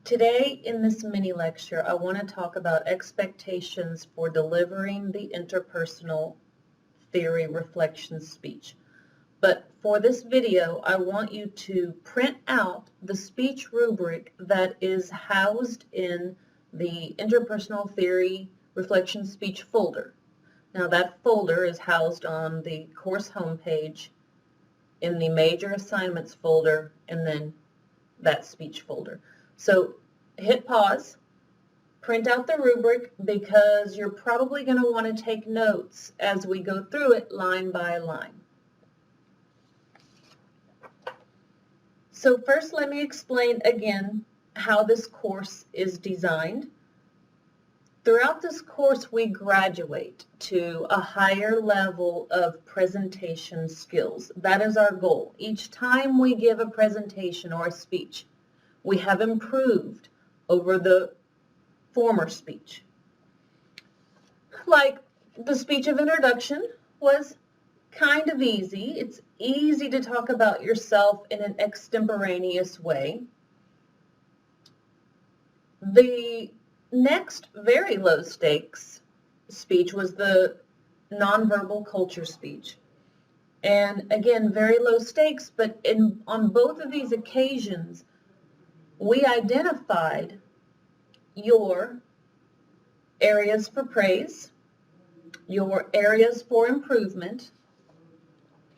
Today in this mini lecture, I want to talk about expectations for delivering the interpersonal theory reflection speech. But for this video, I want you to print out the speech rubric that is housed in the interpersonal theory reflection speech folder. Now that folder is housed on the course homepage in the major assignments folder and then that speech folder. So hit pause, print out the rubric because you're probably going to want to take notes as we go through it line by line. So first let me explain again how this course is designed. Throughout this course we graduate to a higher level of presentation skills. That is our goal. Each time we give a presentation or a speech, we have improved over the former speech. Like the speech of introduction was kind of easy. It's easy to talk about yourself in an extemporaneous way. The next very low stakes speech was the nonverbal culture speech. And again, very low stakes, but on both of these occasions, we identified your areas for praise, your areas for improvement,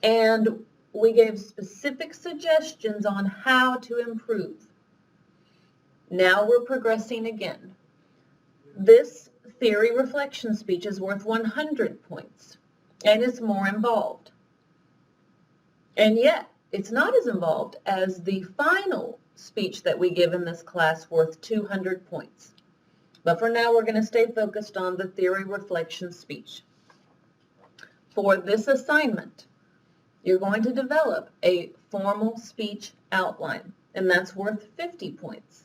and we gave specific suggestions on how to improve. Now we're progressing again. This theory reflection speech is worth 100 points, and it's more involved. And yet, it's not as involved as the final speech that we give in this class worth 200 points. But for now, we're going to stay focused on the theory reflection speech. For this assignment, you're going to develop a formal speech outline, and that's worth 50 points.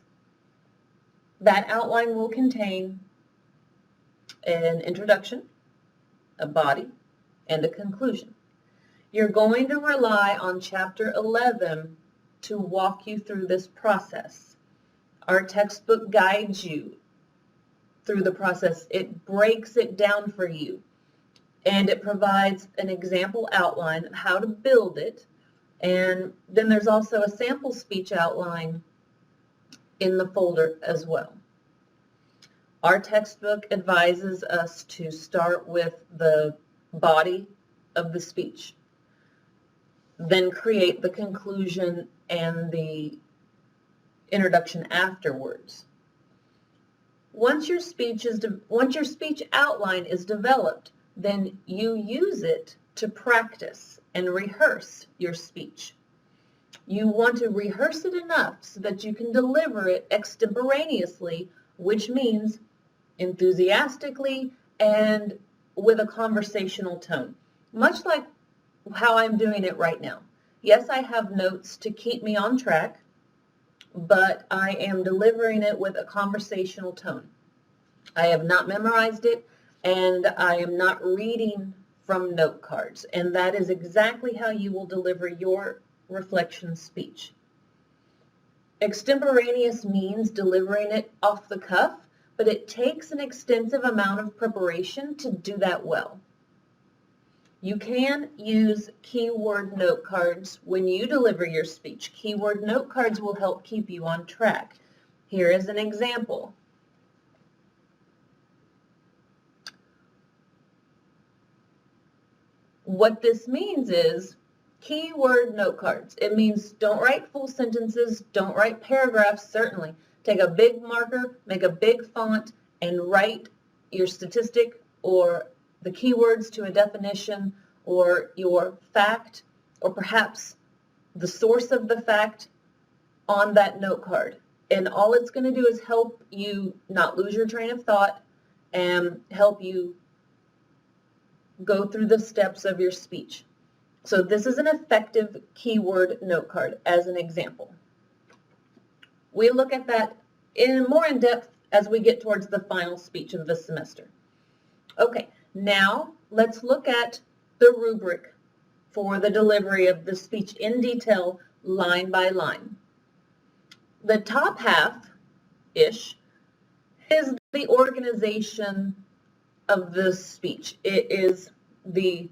That outline will contain an introduction, a body, and a conclusion. You're going to rely on Chapter 11 to walk you through this process. Our textbook guides you through the process. It breaks it down for you, and it provides an example outline of how to build it, and then there's also a sample speech outline in the folder as well. Our textbook advises us to start with the body of the speech, then create the conclusion and the introduction afterwards. Once your speech outline is developed, then you use it to practice and rehearse your speech. You want to rehearse it enough so that you can deliver it extemporaneously, which means enthusiastically and with a conversational tone, much like how I'm doing it right now. Yes, I have notes to keep me on track, but I am delivering it with a conversational tone. I have not memorized it, and I am not reading from note cards, and that is exactly how you will deliver your reflection speech. Extemporaneous means delivering it off the cuff, but it takes an extensive amount of preparation to do that well. You can use keyword note cards when you deliver your speech. Keyword note cards will help keep you on track. Here is an example. What this means is keyword note cards. It means don't write full sentences, don't write paragraphs, certainly. Take a big marker, make a big font, and write your statistic or the keywords to a definition or your fact or perhaps the source of the fact on that note card. And all it's going to do is help you not lose your train of thought and help you go through the steps of your speech. So this is an effective keyword note card as an example. We look at that more in depth as we get towards the final speech of the semester. Okay, now let's look at the rubric for the delivery of the speech in detail, line by line. The top half ish, is the organization of the speech. It is the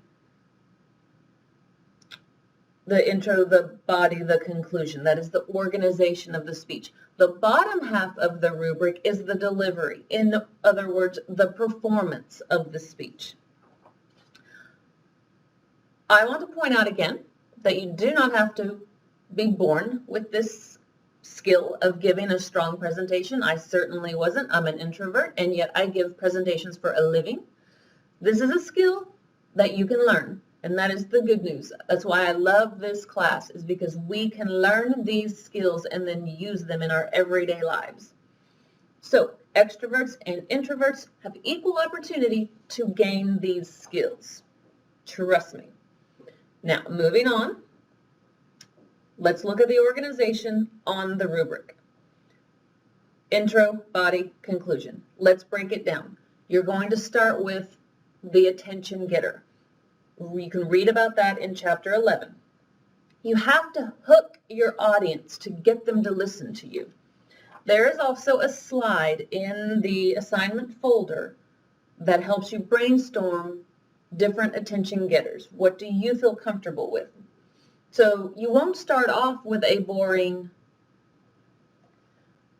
intro, the body, the conclusion. That is the organization of the speech. The bottom half of the rubric is the delivery. In other words, the performance of the speech. I want to point out again that you do not have to be born with this skill of giving a strong presentation. I certainly wasn't. I'm an introvert, and yet I give presentations for a living. This is a skill that you can learn, and that is the good news. That's why I love this class, is because we can learn these skills and then use them in our everyday lives. So extroverts and introverts have equal opportunity to gain these skills. Trust me. Now, moving on, let's look at the organization on the rubric. Intro, body, conclusion. Let's break it down. You're going to start with the attention getter. You can read about that in chapter 11. You have to hook your audience to get them to listen to you. There is also a slide in the assignment folder that helps you brainstorm different attention getters. What do you feel comfortable with? So you won't start off with a boring,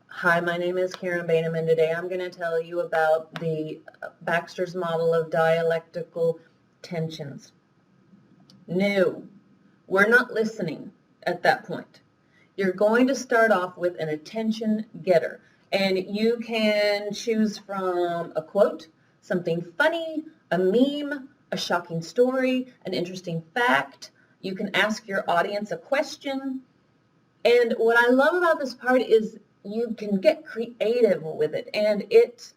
hi, my name is Karen Baynham, and today I'm going to tell you about the Baxter's model of dialectical tensions. No, we're not listening at that point. You're going to start off with an attention getter, and you can choose from a quote, something funny, a meme, a shocking story, an interesting fact. You can ask your audience a question. And what I love about this part is you can get creative with it, and it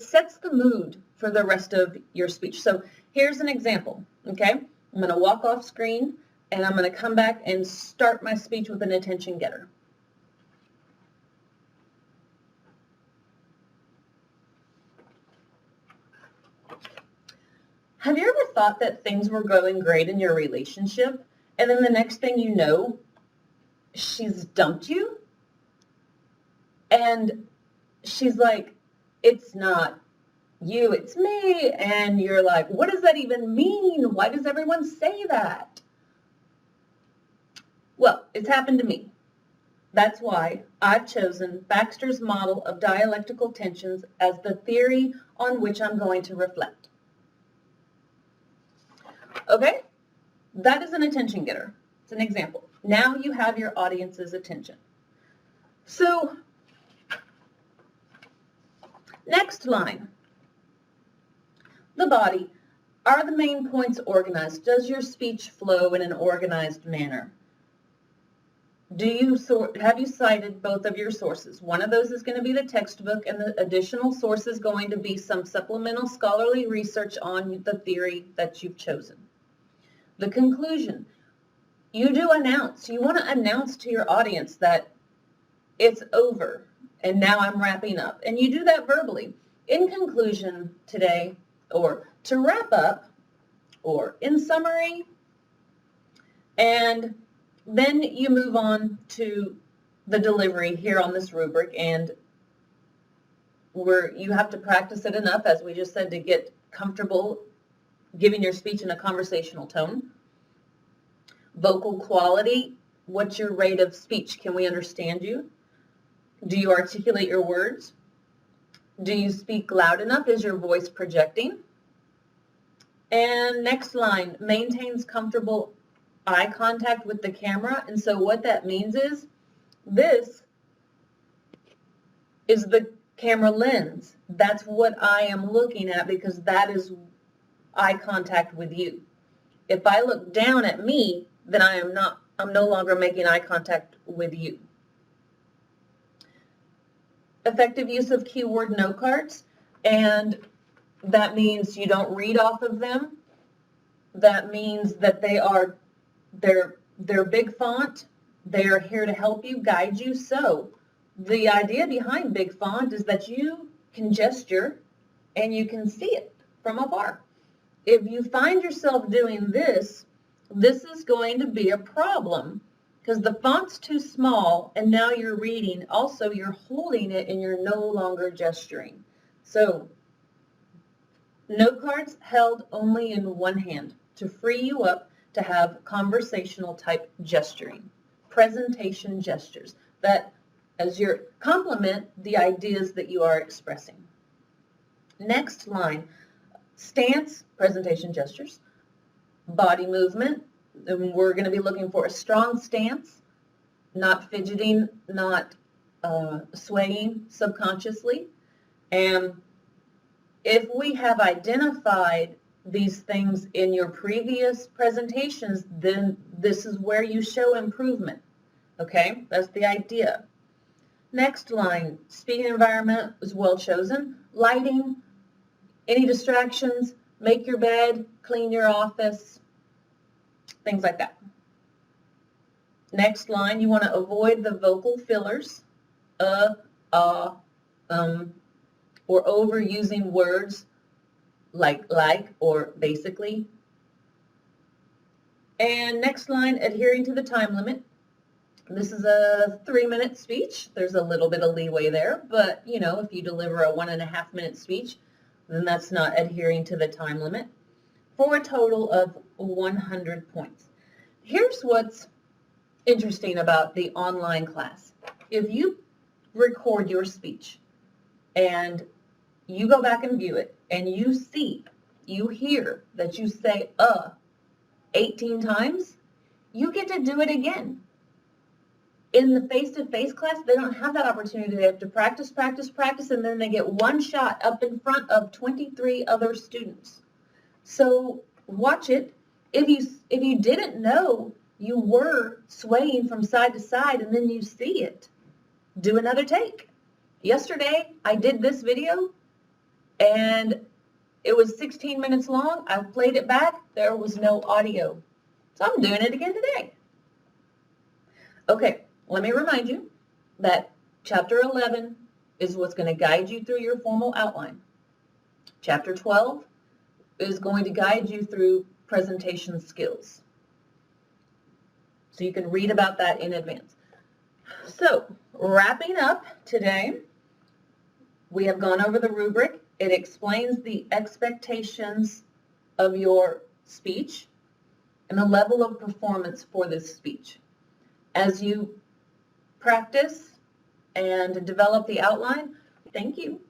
sets the mood for the rest of your speech. So here's an example, okay? I'm going to walk off screen, and I'm going to come back and start my speech with an attention getter. Have you ever thought that things were going great in your relationship, and then the next thing you know, she's dumped you? And she's like, it's not you, it's me. And you're like, what does that even mean? Why does everyone say that? Well, it's happened to me. That's why I've chosen Baxter's model of dialectical tensions as the theory on which I'm going to reflect. Okay, that is an attention getter. It's an example. Now you have your audience's attention. So, next line. The body. Are the main points organized? Does your speech flow in an organized manner? Have you cited both of your sources? One of those is going to be the textbook, and the additional source is going to be some supplemental scholarly research on the theory that you've chosen. The conclusion. You do announce. You want to announce to your audience that it's over and now I'm wrapping up. And you do that verbally. In conclusion today, or to wrap up, or in summary, and then you move on to the delivery here on this rubric, and you have to practice it enough, as we just said, to get comfortable giving your speech in a conversational tone. Vocal quality, what's your rate of speech? Can we understand you? Do you articulate your words? Do you speak loud enough? Is your voice projecting? And next line, maintains comfortable eye contact with the camera. And so what that means is, this is the camera lens. That's what I am looking at, because that is eye contact with you. If I look down at me, then I'm no longer making eye contact with you. Effective use of keyword note cards, and that means you don't read off of them. That means that they're big font. They are here to help you, guide you. So the idea behind big font is that you can gesture and you can see it from afar. If you find yourself doing this, this is going to be a problem because the font's too small and now you're reading. Also, you're holding it and you're no longer gesturing. So note cards held only in one hand to free you up to have conversational type gesturing, presentation gestures that as your complement the ideas that you are expressing. Next line, stance, presentation gestures, body movement, and we're going to be looking for a strong stance, not fidgeting, not swaying subconsciously. And if we have identified these things in your previous presentations, then this is where you show improvement. Okay, that's the idea. Next line, speaking environment is well chosen. Lighting, any distractions, make your bed, clean your office, things like that. Next line, you want to avoid the vocal fillers, or overusing words like, or basically. And next line, adhering to the time limit. This is a 3-minute speech. There's a little bit of leeway there, but you know, if you deliver a 1.5-minute speech, then that's not adhering to the time limit, for a total of 100 points. Here's what's interesting about the online class. If you record your speech and you go back and view it and you hear that you say 18 times, you get to do it again. In the face-to-face class, they don't have that opportunity. They have to practice, and then they get one shot up in front of 23 other students. So watch it. If you didn't know you were swaying from side to side and then you see it, do another take. Yesterday, I did this video and it was 16 minutes long. I played it back. There was no audio. So I'm doing it again today. Okay, let me remind you that Chapter 11 is what's going to guide you through your formal outline. Chapter 12 is going to guide you through presentation skills. So you can read about that in advance. So wrapping up today, we have gone over the rubric. It explains the expectations of your speech and the level of performance for this speech. As you practice and develop the outline, thank you.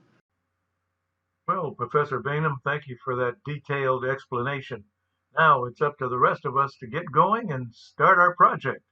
Well, Professor Baynham, thank you for that detailed explanation. Now it's up to the rest of us to get going and start our project.